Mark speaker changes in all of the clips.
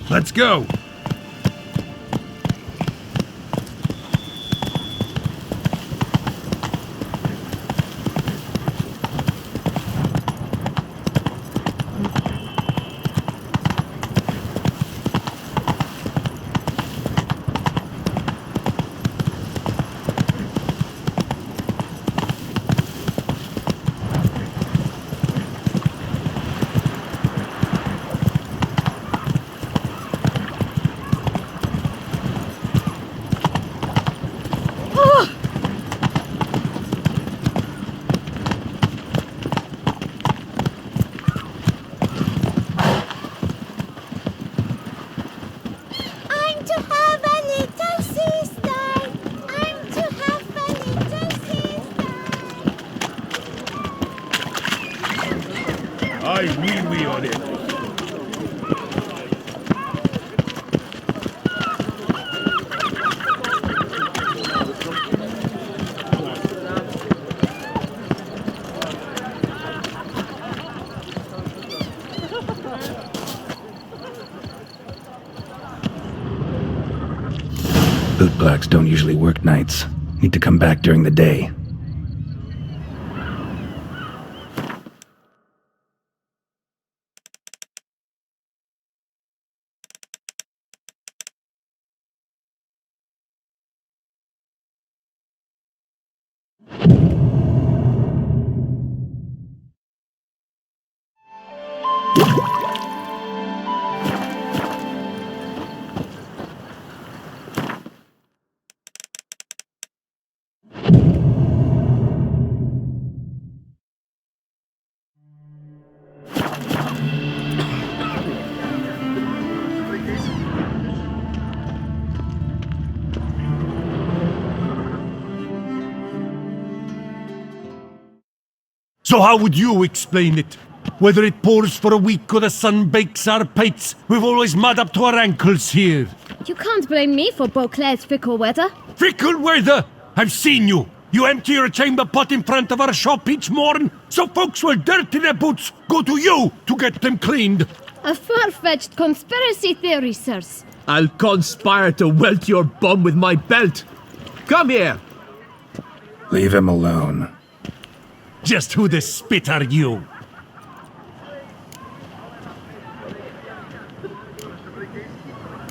Speaker 1: Let's go! We on it.
Speaker 2: Bootblacks don't usually work nights. Need to come back during the day.
Speaker 1: So how would you explain it? Whether it pours for a week or the sun bakes our pates, we've always mud up to our ankles here.
Speaker 3: You can't blame me for Beauclair's fickle weather.
Speaker 1: Fickle weather? I've seen you. You empty your chamber pot in front of our shop each morn, so folks will dirty their boots, go to you to get them cleaned.
Speaker 3: A far-fetched conspiracy theory, sirs.
Speaker 4: I'll conspire to welt your bum with my belt. Come here.
Speaker 2: Leave him alone.
Speaker 1: Just who the spit are you?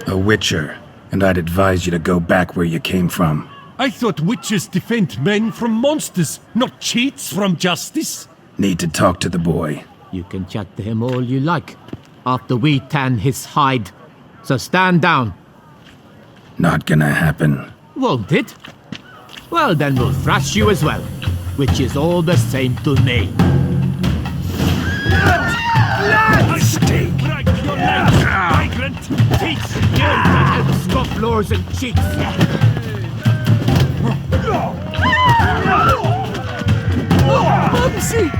Speaker 2: A witcher, and I'd advise you to go back where you came from.
Speaker 1: I thought witches defend men from monsters, not cheats from justice.
Speaker 2: Need to talk to the boy.
Speaker 4: You can chat to him all you like, after we tan his hide. So stand down.
Speaker 2: Not gonna happen.
Speaker 4: Won't it? Well, then we'll thrash you as well, which is all the same to me.
Speaker 1: Stay! Break your legs, migrant! Teach you!
Speaker 4: And scofflaws and cheats.
Speaker 1: Bubsy!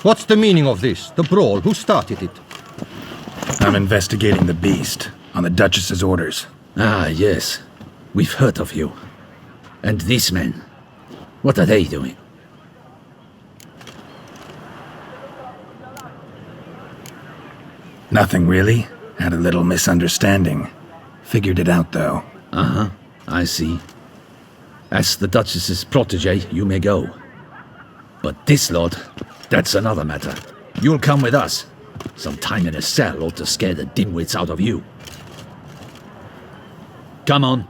Speaker 5: What's the meaning of this? The brawl? Who started it?
Speaker 2: I'm investigating the beast, on the Duchess's orders.
Speaker 6: Ah, yes. We've heard of you. And these men, what are they doing?
Speaker 2: Nothing really. Had a little misunderstanding. Figured it out, though.
Speaker 6: Uh-huh, I see. As the Duchess's protege, you may go. But this lot, that's another matter. You'll come with us. Some time in a cell ought to scare the dimwits out of you. Come on.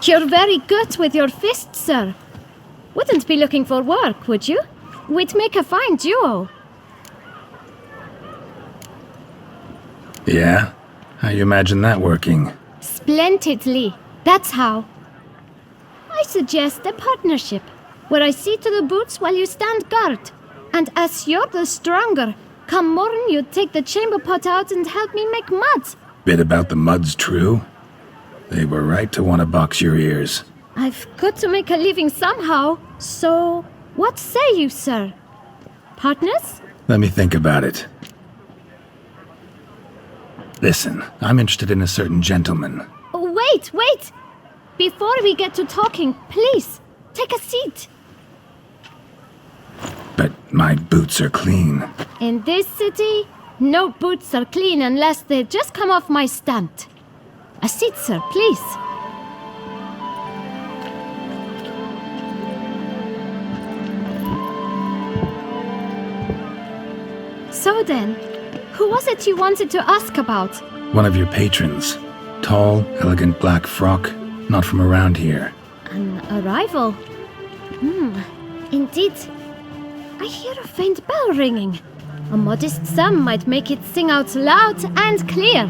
Speaker 3: You're very good with your fists, sir. Wouldn't be looking for work, would you? We'd make a fine duo.
Speaker 2: Yeah? How you imagine that working?
Speaker 3: Splendidly. That's how. I suggest a partnership, where I see to the boots while you stand guard. And as you're the stronger, come morn you take the chamber pot out and help me make mud.
Speaker 2: Bit about the mud's true? They were right to want to box your ears.
Speaker 3: I've got to make a living somehow, so what say you, sir? Partners?
Speaker 2: Let me think about it. Listen, I'm interested in a certain gentleman.
Speaker 3: Oh, wait! Before we get to talking, please, take a seat.
Speaker 2: But my boots are clean.
Speaker 3: In this city, no boots are clean unless they just come off my stand. A seat, sir, please. So then, who was it you wanted to ask about?
Speaker 2: One of your patrons. Tall, elegant black frock. Not from around here.
Speaker 3: An arrival? Indeed. I hear a faint bell ringing. A modest sum might make it sing out loud and clear.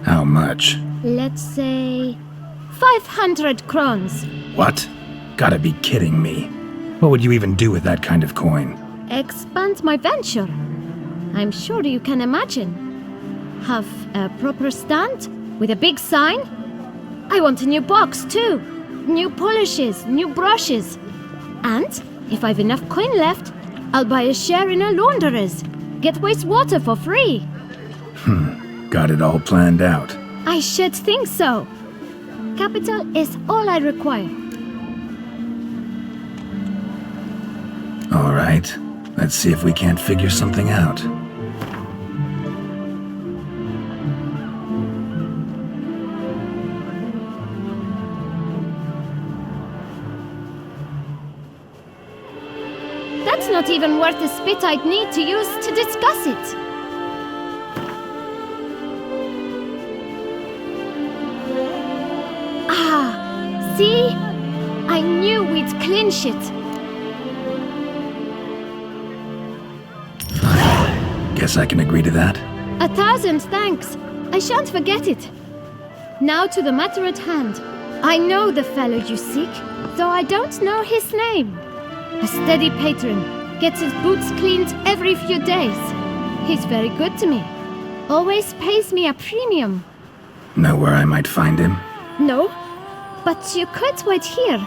Speaker 2: How much?
Speaker 3: Let's say 500 crowns.
Speaker 2: What? Gotta be kidding me. What would you even do with that kind of coin?
Speaker 3: Expand my venture. I'm sure you can imagine. Have a proper stand with a big sign. I want a new box too. New polishes, new brushes. And if I've enough coin left, I'll buy a share in a launderer's. Get wastewater for free.
Speaker 2: Got it all planned out.
Speaker 3: I should think so. Capital is all I require.
Speaker 2: All right. Let's see if we can't figure something out.
Speaker 3: That's not even worth the spit I'd need to use to discuss it. Ah, see? I knew we'd clinch it.
Speaker 2: Guess I can agree to that.
Speaker 3: 1,000 thanks. I shan't forget it. Now to the matter at hand. I know the fellow you seek, though I don't know his name. A steady patron, gets his boots cleaned every few days. He's very good to me. Always pays me a premium.
Speaker 2: Know where I might find him?
Speaker 3: No, but you could wait here.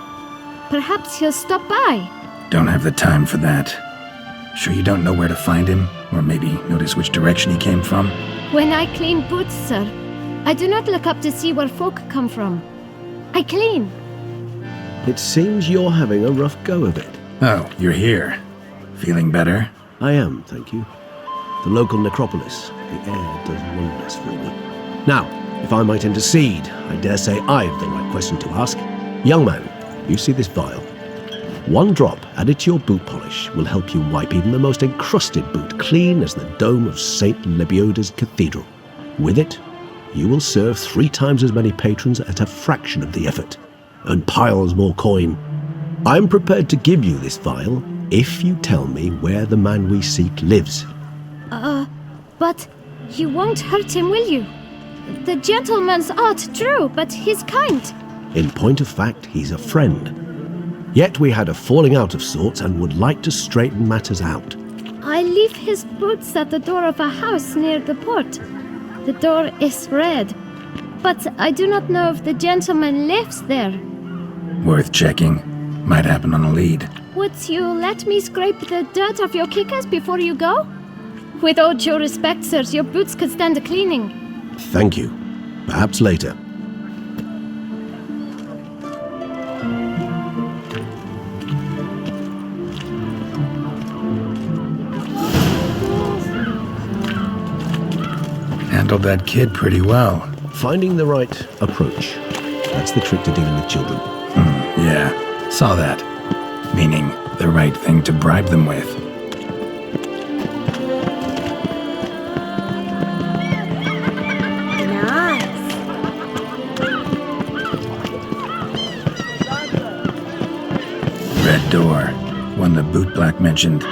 Speaker 3: Perhaps he'll stop by.
Speaker 2: Don't have the time for that. Sure you don't know where to find him? Or maybe notice which direction he came from?
Speaker 3: When I clean boots, sir, I do not look up to see where folk come from. I clean.
Speaker 7: It seems you're having a rough go of it.
Speaker 2: Oh, you're here. Feeling better?
Speaker 7: I am, thank you. The local necropolis. The air does wonders for me. Now, if I might intercede, I dare say I've the right question to ask. Young man, you see this vial? One drop added to your boot polish will help you wipe even the most encrusted boot clean as the dome of St. Lebioda's Cathedral. With it, you will serve 3 times as many patrons at a fraction of the effort. Earn piles more coin. I'm prepared to give you this vial if you tell me where the man we seek lives.
Speaker 3: But you won't hurt him, will you? The gentleman's art, true, but he's kind.
Speaker 7: In point of fact, he's a friend. Yet we had a falling out of sorts and would like to straighten matters out.
Speaker 3: I leave his boots at the door of a house near the port. The door is red, but I do not know if the gentleman lives there.
Speaker 2: Worth checking. Might happen on a lead.
Speaker 3: Would you let me scrape the dirt off your kickers before you go? With all due respect, sirs, your boots could stand a cleaning.
Speaker 7: Thank you. Perhaps later.
Speaker 2: Handled that kid pretty well.
Speaker 7: Finding the right approach. That's the trick to dealing with children.
Speaker 2: Yeah, saw that. Meaning, the right thing to bribe them with.
Speaker 3: Nice.
Speaker 2: Red door. One the boot black mentioned.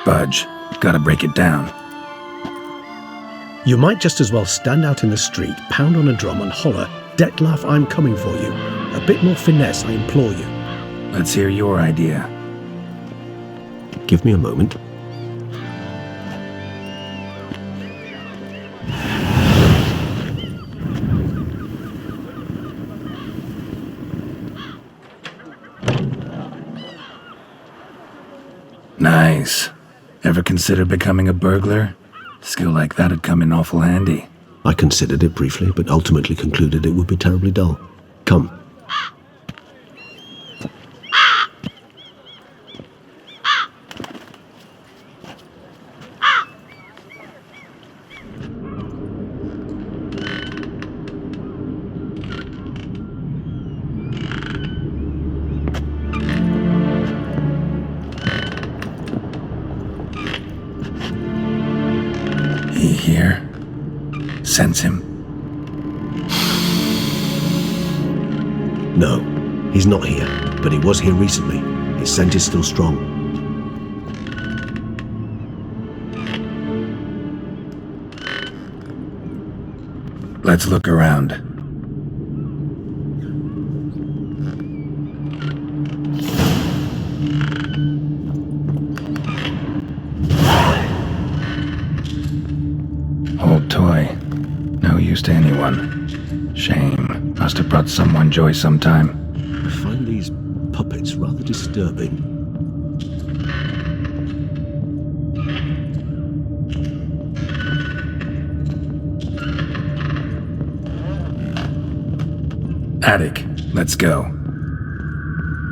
Speaker 2: budge. Gotta break it down.
Speaker 7: You might just as well stand out in the street, pound on a drum and holler, "Detlef, I'm coming for you." A bit more finesse, I implore you.
Speaker 2: Let's hear your idea.
Speaker 7: Give me a moment.
Speaker 2: Nice. Ever consider becoming a burglar? Skill like that'd come in awful handy.
Speaker 7: I considered it briefly, but ultimately concluded it would be terribly dull. Come.
Speaker 2: He here? Sense him?
Speaker 7: No, he's not here, but he was here recently. His scent is still strong.
Speaker 2: Let's look around. Old toy. No use to anyone. Shame. Must have brought someone joy sometime.
Speaker 7: I find these puppets rather disturbing.
Speaker 2: Attic. Let's go.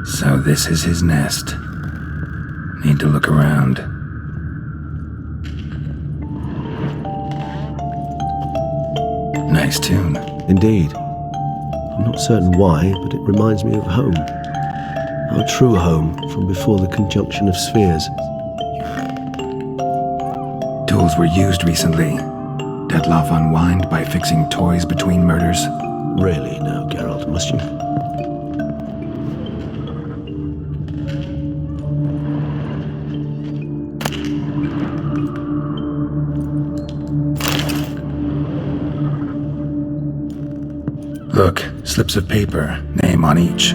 Speaker 2: So this is his nest. Need to look around. Nice tune.
Speaker 7: Indeed. I'm not certain why, but it reminds me of home. Our true home from before the conjunction of spheres.
Speaker 2: Tools were used recently. Detlef unwind by fixing toys between murders.
Speaker 7: Really now, Geralt, must you?
Speaker 2: Look, slips of paper, name on each.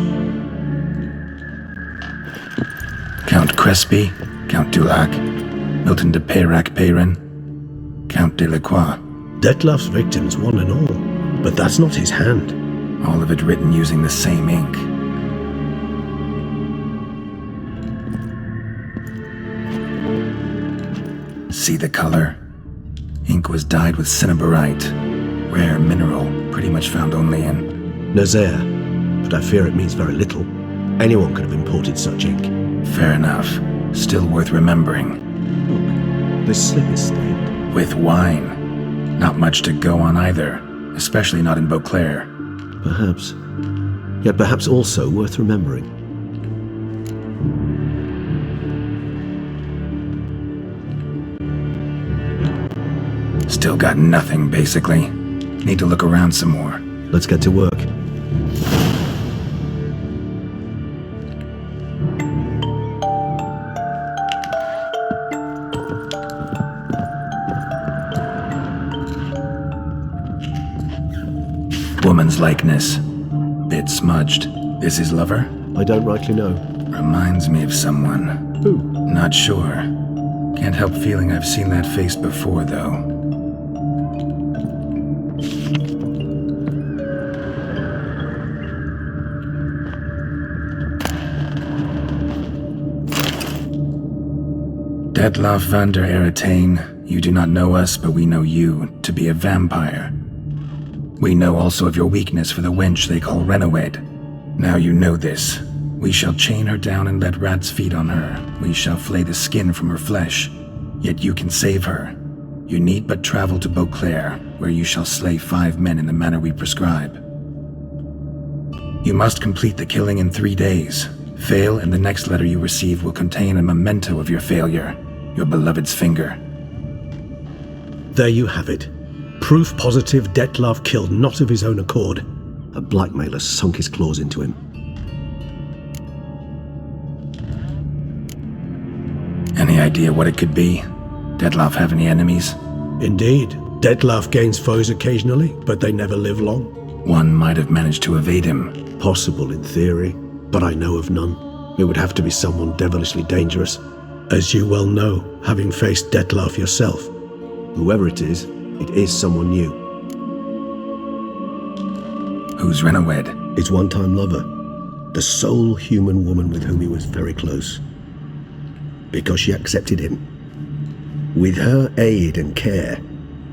Speaker 2: Count Crespi, Count Dulac, Milton de Peyrac-Peyrin, Count de Lacroix.
Speaker 7: Detlef's victims, one and all. But that's not his hand.
Speaker 2: All of it written using the same ink. See the color? Ink was dyed with cinnabarite. Rare mineral, pretty much found only in
Speaker 7: Nazaire, but I fear it means very little. Anyone could have imported such ink.
Speaker 2: Fair enough. Still worth remembering.
Speaker 7: Look, this slip is stained.
Speaker 2: With wine. Not much to go on either, especially not in Beauclair.
Speaker 7: Perhaps. Yet perhaps also worth remembering.
Speaker 2: Still got nothing, basically. Need to look around some more.
Speaker 7: Let's get to work.
Speaker 2: Woman's likeness. Bit smudged. This his lover?
Speaker 7: I don't rightly know.
Speaker 2: Reminds me of someone.
Speaker 7: Who?
Speaker 2: Not sure. Can't help feeling I've seen that face before, though. Detlef van der Eretain, you do not know us, but we know you to be a vampire. We know also of your weakness for the wench they call Renowed. Now you know this. We shall chain her down and let rats feed on her. We shall flay the skin from her flesh. Yet you can save her. You need but travel to Beauclair, where you shall slay 5 men in the manner we prescribe. You must complete the killing in 3 days. Fail, and the next letter you receive will contain a memento of your failure. Your beloved's finger.
Speaker 7: There you have it. Proof positive Detlef killed not of his own accord. A blackmailer sunk his claws into him.
Speaker 2: Any idea what it could be? Dettlaff have any enemies?
Speaker 7: Indeed. Dettlaff gains foes occasionally, but they never live long.
Speaker 2: One might have managed to evade him.
Speaker 7: Possible in theory, but I know of none. It would have to be someone devilishly dangerous. As you well know, having faced Dettlaff yourself. Whoever it is someone new.
Speaker 2: Who's Renowed?
Speaker 7: His one-time lover. The sole human woman with whom he was very close. Because she accepted him. With her aid and care,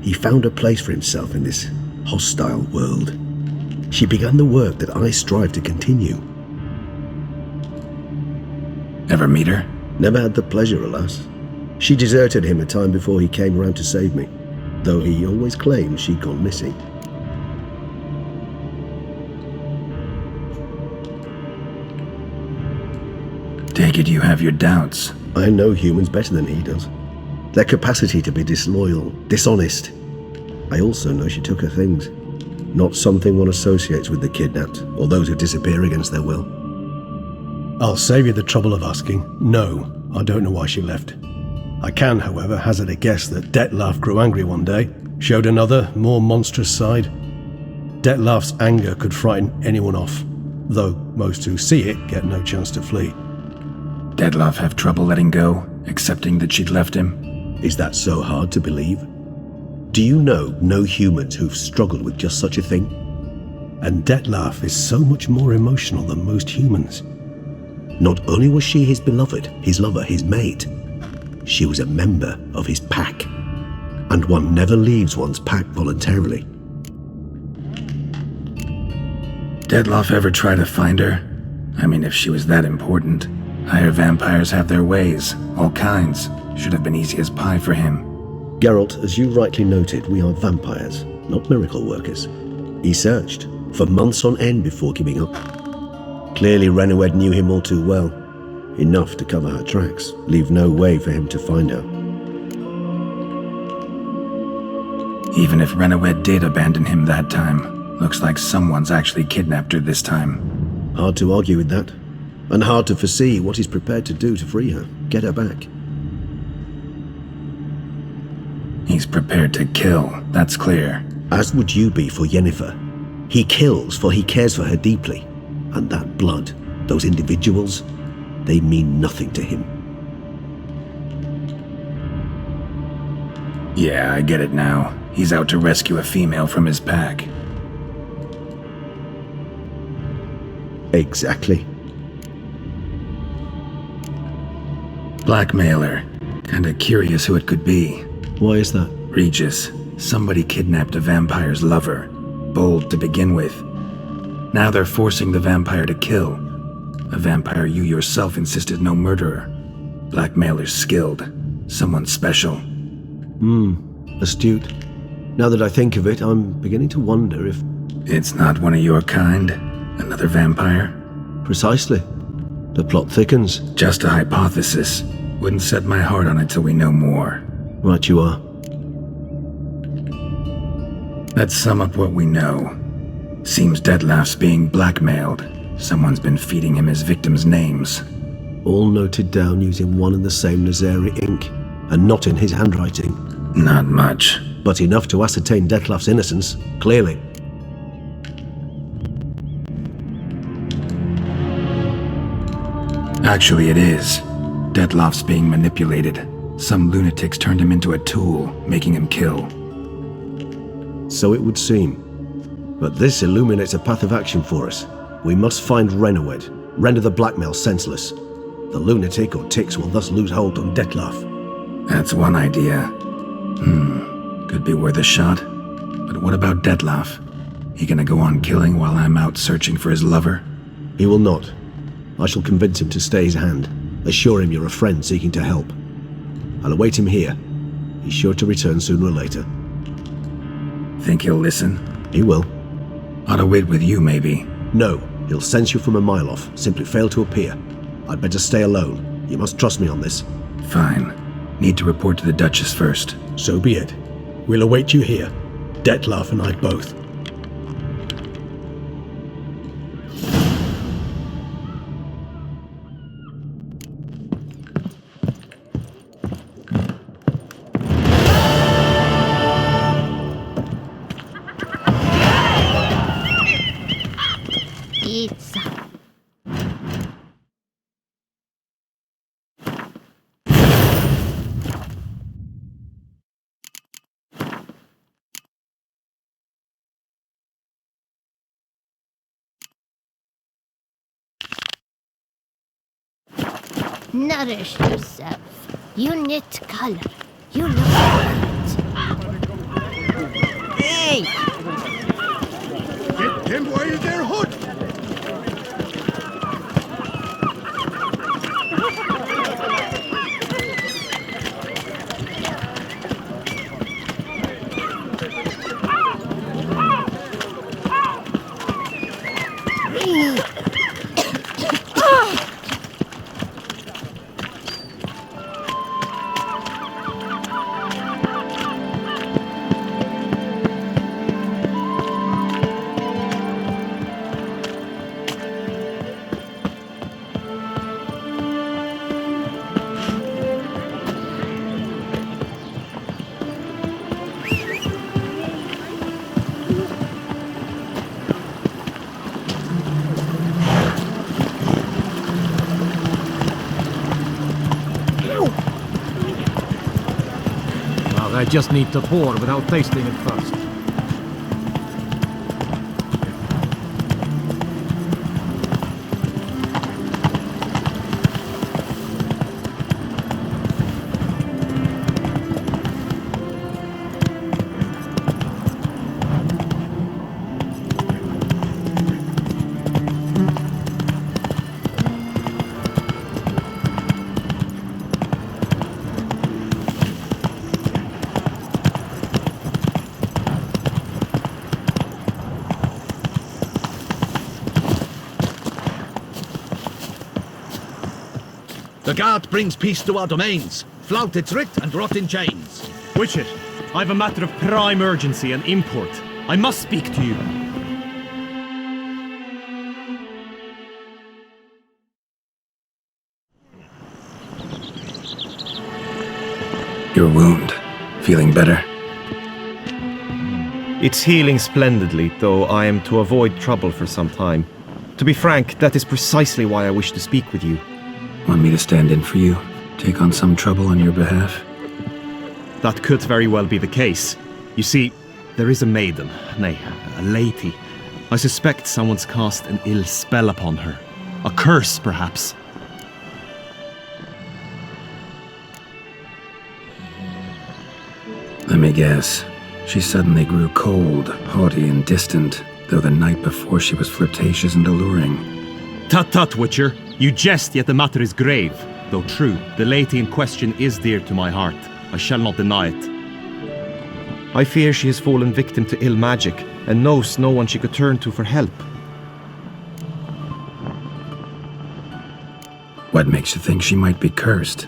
Speaker 7: he found a place for himself in this hostile world. She began the work that I strive to continue.
Speaker 2: Ever meet her?
Speaker 7: Never had the pleasure, alas. She deserted him a time before he came around to save me, though he always claimed she'd gone missing.
Speaker 2: Take it you have your doubts.
Speaker 7: I know humans better than he does. Their capacity to be disloyal, dishonest. I also know she took her things. Not something one associates with the kidnapped, or those who disappear against their will. I'll save you the trouble of asking. No, I don't know why she left. I can, however, hazard a guess that Dettlaff grew angry one day, showed another, more monstrous side. Dettlaff's anger could frighten anyone off, though most who see it get no chance to flee.
Speaker 2: Dettlaff have trouble letting go, accepting that she'd left him?
Speaker 7: Is that so hard to believe? Do you know no humans who've struggled with just such a thing? And Dettlaff is so much more emotional than most humans. Not only was she his beloved, his lover, his mate, she was a member of his pack. And one never leaves one's pack voluntarily.
Speaker 2: Dettlaff ever try to find her? I mean, if she was that important. Higher vampires have their ways, all kinds. Should have been easy as pie for him.
Speaker 7: Geralt, as you rightly noted, we are vampires, not miracle workers. He searched for months on end before giving up. Clearly Renowed knew him all too well. Enough to cover her tracks, leave no way for him to find her.
Speaker 2: Even if Renowed did abandon him that time, looks like someone's actually kidnapped her this time.
Speaker 7: Hard to argue with that. And hard to foresee what he's prepared to do to free her, get her back.
Speaker 2: He's prepared to kill, that's clear.
Speaker 7: As would you be for Yennefer. He kills for he cares for her deeply. And that blood, those individuals, they mean nothing to him.
Speaker 2: Yeah, I get it now. He's out to rescue a female from his pack.
Speaker 7: Exactly.
Speaker 2: Blackmailer. Kinda curious who it could be.
Speaker 7: Why is that?
Speaker 2: Regis. Somebody kidnapped a vampire's lover. Bold to begin with. Now they're forcing the vampire to kill. A vampire you yourself insisted no murderer. Blackmailer's skilled. Someone special.
Speaker 7: Astute. Now that I think of it, I'm beginning to wonder if...
Speaker 2: It's not one of your kind? Another vampire?
Speaker 7: Precisely. The plot thickens.
Speaker 2: Just a hypothesis. Wouldn't set my heart on it till we know more.
Speaker 7: Right you are.
Speaker 2: Let's sum up what we know. Seems Dettlaff's being blackmailed. Someone's been feeding him his victims' names.
Speaker 7: All noted down using one and the same Nazeri ink, and not in his handwriting.
Speaker 2: Not much.
Speaker 7: But enough to ascertain Dettlaff's innocence, clearly.
Speaker 2: Actually, it is. Dettlaff's being manipulated. Some lunatics turned him into a tool, making him kill.
Speaker 7: So it would seem. But this illuminates a path of action for us. We must find Renowed, render the blackmail senseless. The lunatic or ticks will thus lose hold on Dettlaff.
Speaker 2: That's one idea. Could be worth a shot. But what about Dettlaff? He gonna go on killing while I'm out searching for his lover?
Speaker 7: He will not. I shall convince him to stay his hand. Assure him you're a friend seeking to help. I'll await him here. He's sure to return sooner or later.
Speaker 2: Think he'll listen?
Speaker 7: He will.
Speaker 2: Ought to wait with you, maybe.
Speaker 7: No, he'll sense you from a mile off. Simply fail to appear. I'd better stay alone. You must trust me on this.
Speaker 2: Fine. Need to report to the Duchess first.
Speaker 7: So be it. We'll await you here. Dettlaff and I both.
Speaker 3: pizza. Nourish yourself. You knit color. You look good. Hey!
Speaker 1: Get him while they're hot!
Speaker 4: I just need to pour without tasting it first.
Speaker 6: The guard brings peace to our domains. Flout its writ and rot in chains.
Speaker 8: Witcher, I've a matter of prime urgency and import. I must speak to you.
Speaker 2: Your wound. Feeling better?
Speaker 8: It's healing splendidly, though I am to avoid trouble for some time. To be frank, that is precisely why I wish to speak with you.
Speaker 2: Want me to stand in for you? Take on some trouble on your behalf?
Speaker 8: That could very well be the case. You see, there is a maiden, nay, a lady. I suspect someone's cast an ill spell upon her. A curse, perhaps.
Speaker 2: Let me guess. She suddenly grew cold, haughty, and distant, though the night before she was flirtatious and alluring.
Speaker 8: Tut tut, Witcher. You jest, yet the matter is grave. Though true, the lady in question is dear to my heart. I shall not deny it. I fear she has fallen victim to ill magic, and knows no one she could turn to for help.
Speaker 2: What makes you think she might be cursed?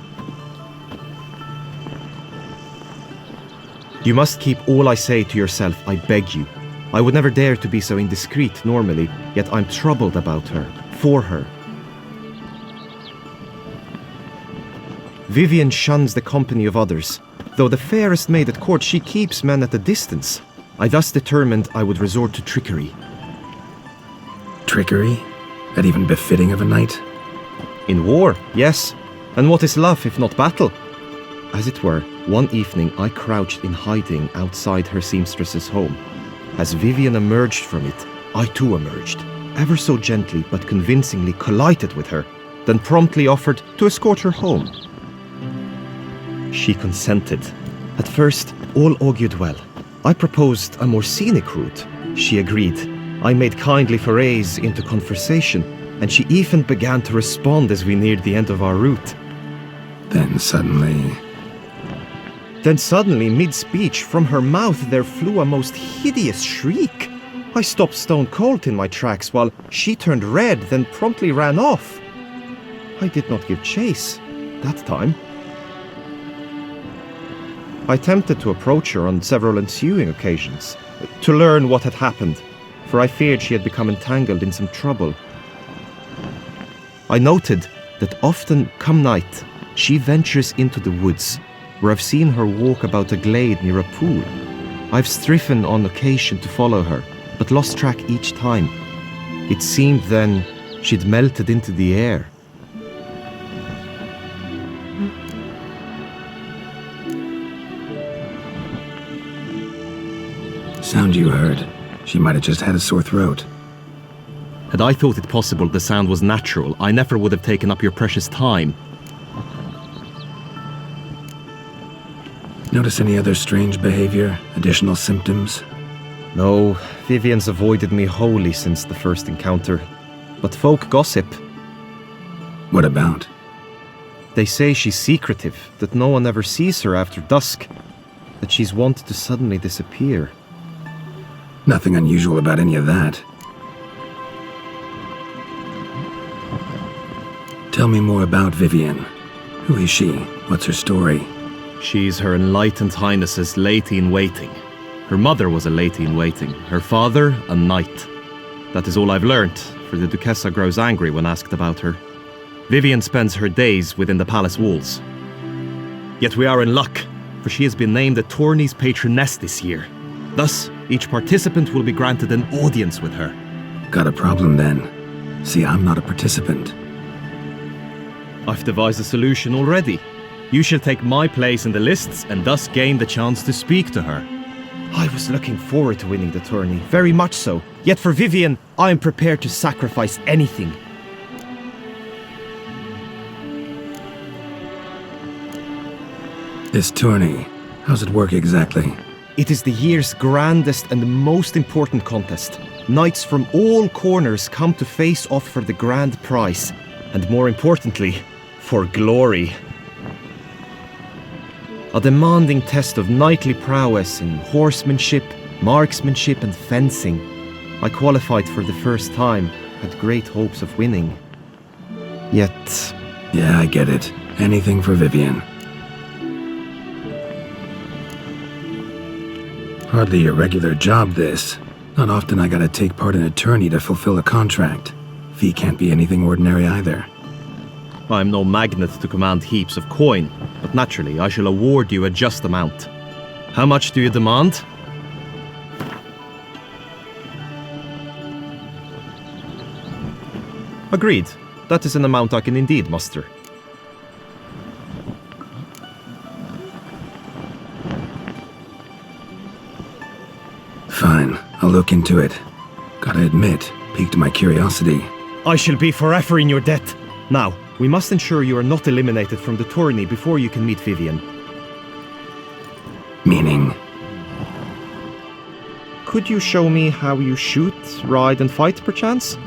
Speaker 8: You must keep all I say to yourself, I beg you. I would never dare to be so indiscreet normally, yet I'm troubled about her, for her. Vivian shuns the company of others. Though the fairest maid at court, she keeps men at a distance. I thus determined I would resort to trickery.
Speaker 2: Trickery? That even befitting of a knight?
Speaker 8: In war, yes. And what is love if not battle? As it were, one evening I crouched in hiding outside her seamstress's home. As Vivian emerged from it, I too emerged, ever so gently but convincingly collided with her, then promptly offered to escort her home. She consented. At first, all augured well. I proposed a more scenic route. She agreed. I made kindly forays into conversation, and she even began to respond as we neared the end of our route.
Speaker 2: Then suddenly,
Speaker 8: mid-speech, from her mouth there flew a most hideous shriek. I stopped stone cold in my tracks while she turned red, then promptly ran off. I did not give chase that time. I attempted to approach her on several ensuing occasions, to learn what had happened, for I feared she had become entangled in some trouble. I noted that often, come night, she ventures into the woods, where I've seen her walk about a glade near a pool. I've striven on occasion to follow her, but lost track each time. It seemed then she'd melted into the air.
Speaker 2: Sound you heard. She might have just had a sore throat.
Speaker 8: Had I thought it possible the sound was natural, I never would have taken up your precious time.
Speaker 2: Notice any other strange behavior? Additional symptoms?
Speaker 8: No, Vivian's avoided me wholly since the first encounter. But folk gossip.
Speaker 2: What about?
Speaker 8: They say she's secretive, that no one ever sees her after dusk, that she's wont to suddenly disappear.
Speaker 2: Nothing unusual about any of that. Tell me more about Vivian. Who is she? What's her story?
Speaker 8: She's Her Enlightened Highness's lady-in-waiting. Her mother was a lady-in-waiting, her father a knight. That is all I've learnt, for the Duchessa grows angry when asked about her. Vivian spends her days within the palace walls. Yet we are in luck, for she has been named the tourney's patroness this year. Thus, each participant will be granted an audience with her.
Speaker 2: Got a problem then. See, I'm not a participant.
Speaker 8: I've devised a solution already. You shall take my place in the lists and thus gain the chance to speak to her. I was looking forward to winning the tourney, very much so. Yet for Vivian, I am prepared to sacrifice anything.
Speaker 2: This tourney, how's it work exactly?
Speaker 8: It is the year's grandest and most important contest. Knights from all corners come to face off for the grand prize. And more importantly, for glory. A demanding test of knightly prowess in horsemanship, marksmanship and fencing. I qualified for the first time, had great hopes of winning. Yet...
Speaker 2: Yeah, I get it. Anything for Vivian. Hardly a regular job, this. Not often I gotta take part in a tourney to fulfill a contract. Fee can't be anything ordinary either.
Speaker 8: I'm no magnet to command heaps of coin, but naturally I shall award you a just amount. How much do you demand? Agreed. That is an amount I can indeed muster.
Speaker 2: Fine, I'll look into it. Gotta admit, piqued my curiosity.
Speaker 8: I shall be forever in your debt. Now, we must ensure you are not eliminated from the tourney before you can meet Vivian.
Speaker 2: Meaning?
Speaker 8: Could you show me how you shoot, ride and fight, perchance?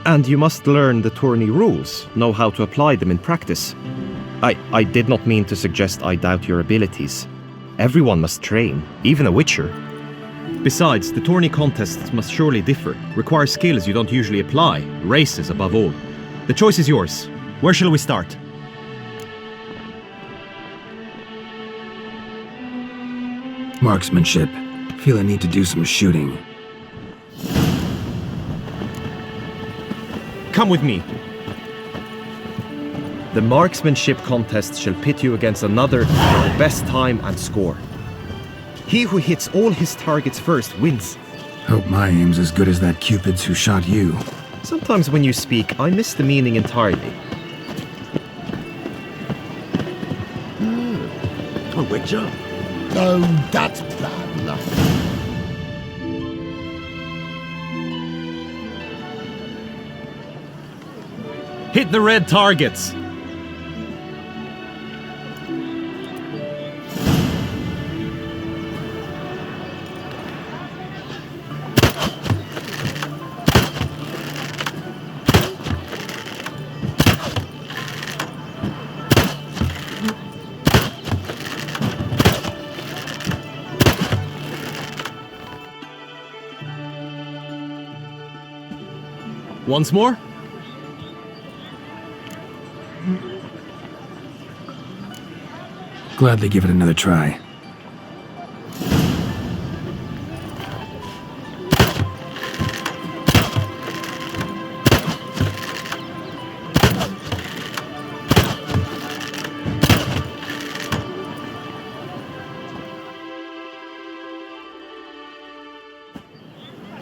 Speaker 8: And you must learn the tourney rules, know how to apply them in practice. I did not mean to suggest I doubt your abilities. Everyone must train, even a witcher. Besides, the tourney contests must surely differ, require skills you don't usually apply, races above all. The choice is yours. Where shall we start?
Speaker 2: Marksmanship. Feel I need to do some shooting.
Speaker 8: Come with me. The marksmanship contest shall pit you against another for the best time and score. He who hits all his targets first wins.
Speaker 2: Hope my aim's as good as that Cupid's who shot you.
Speaker 8: Sometimes when you speak, I miss the meaning entirely.
Speaker 9: A witcher? Oh, that's bad enough.
Speaker 8: Hit the red targets! Once more?
Speaker 2: Gladly give it another try.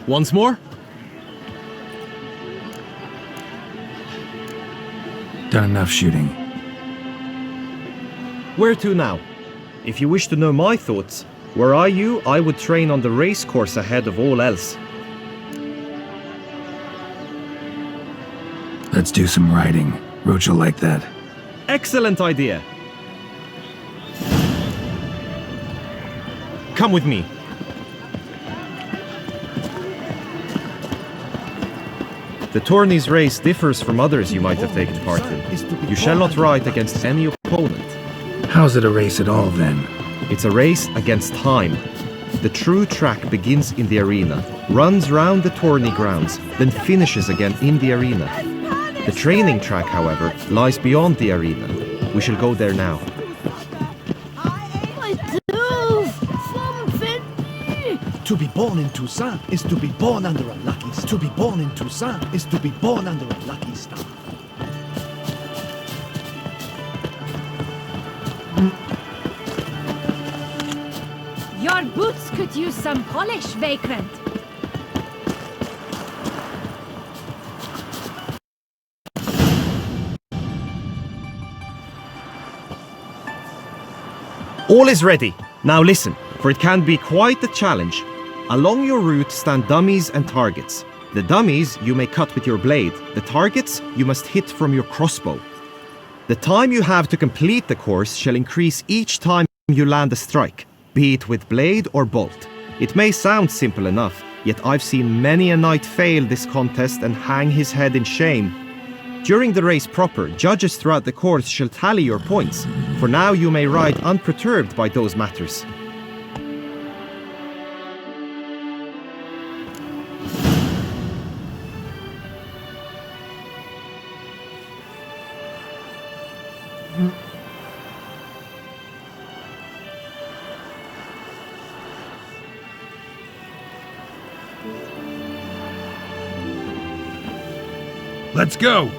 Speaker 8: Once more?
Speaker 2: Done enough shooting.
Speaker 8: Where to now? If you wish to know my thoughts, were I you, I would train on the race course ahead of all else.
Speaker 2: Let's do some riding. Roach will like that.
Speaker 8: Excellent idea. Come with me. The tourney's race differs from others you might have taken part in. You shall not ride against any opponent.
Speaker 2: How's it a race at all, then?
Speaker 8: It's a race against time. The true track begins in the arena, runs round the tourney grounds, then finishes again in the arena. The training track, however, lies beyond the arena. We shall go there now.
Speaker 10: To be born in Toussaint is to be born under a lucky star. To be born in Toussaint is to be born under a lucky star.
Speaker 3: Your boots could use some polish, Vagrant.
Speaker 8: All is ready. Now listen, for it can be quite a challenge. Along your route stand dummies and targets. The dummies you may cut with your blade. The targets you must hit from your crossbow. The time you have to complete the course shall increase each time you land a strike, be it with blade or bolt. It may sound simple enough, yet I've seen many a knight fail this contest and hang his head in shame. During the race proper, judges throughout the course shall tally your points, for now you may ride unperturbed by those matters.
Speaker 1: Let's go!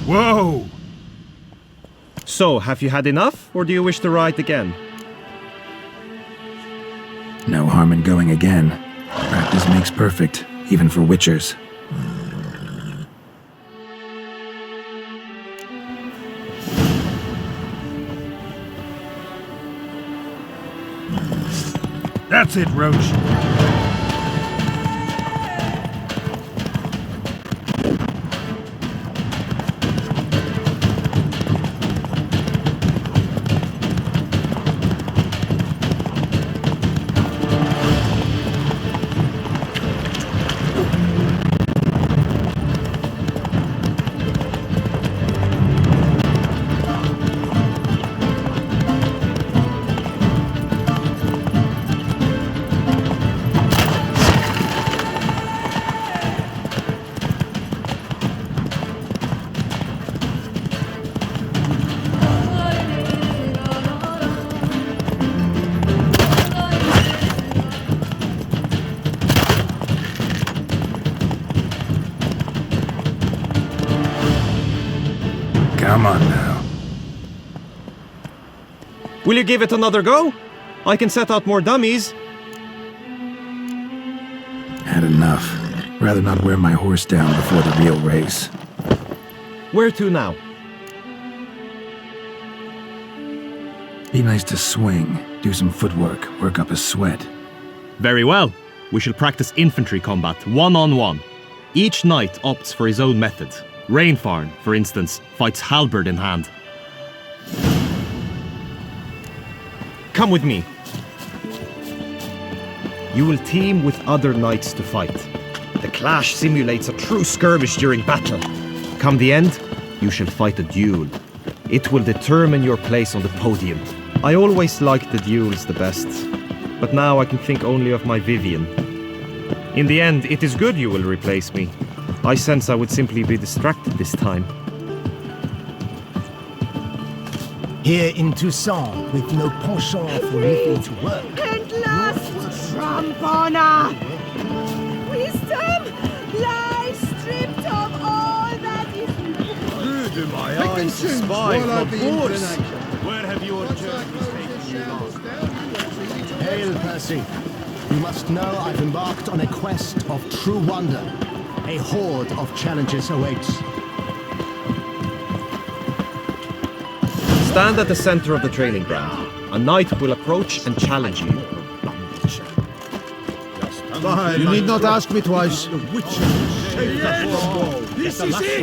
Speaker 1: Whoa!
Speaker 8: So, have you had enough, or do you wish to ride again?
Speaker 2: No harm in going again. Practice makes perfect, even for witchers.
Speaker 1: That's it, Roach.
Speaker 2: Come on now.
Speaker 8: Will you give it another go? I can set out more dummies.
Speaker 2: Had enough. Rather not wear my horse down before the real race.
Speaker 8: Where to now?
Speaker 2: Be nice to swing, do some footwork, work up a sweat.
Speaker 8: Very well. We shall practice infantry combat, one-on-one. Each knight opts for his own method. Rainfarn, for instance, fights halberd in hand. come with me. You will team with other knights to fight. The clash simulates a true skirmish during battle. Come the end, you shall fight a duel. It will determine your place on the podium. I always liked the duels the best, but now I can think only of my Vivian. In the end, it is good you will replace me. I sense I would simply be distracted this time.
Speaker 10: Here in Toussaint, with no penchant for living to work.
Speaker 11: At last, Rampana! Wisdom lies stripped of all that is.
Speaker 10: Through my
Speaker 9: eyes, spy for force.
Speaker 10: Where have your journeys taken you long? Hail, Percy. You must know I've embarked on a quest of true wonder. A horde of challenges awaits.
Speaker 8: Stand at the center of the training ground. A knight will approach and challenge you.
Speaker 9: You need not ask me twice.
Speaker 1: This is it!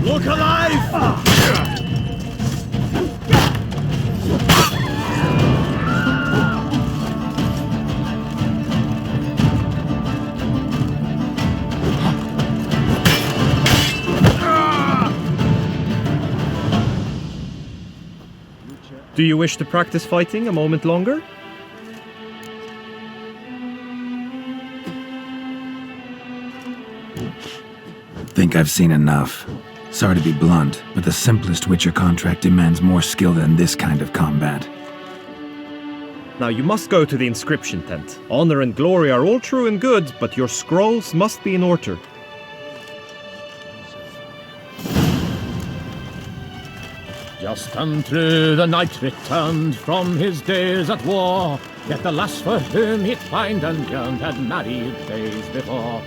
Speaker 10: Look alive!
Speaker 8: Do you wish to practice fighting a moment longer?
Speaker 2: Think I've seen enough. Sorry to be blunt, but the simplest Witcher contract demands more skill than this kind of combat.
Speaker 8: Now you must go to the inscription tent. Honor and glory are all true and good, but your scrolls must be in order.
Speaker 4: Just untrue the knight returned from his days at war, yet the lass for whom he'd pined and yearned had married days before.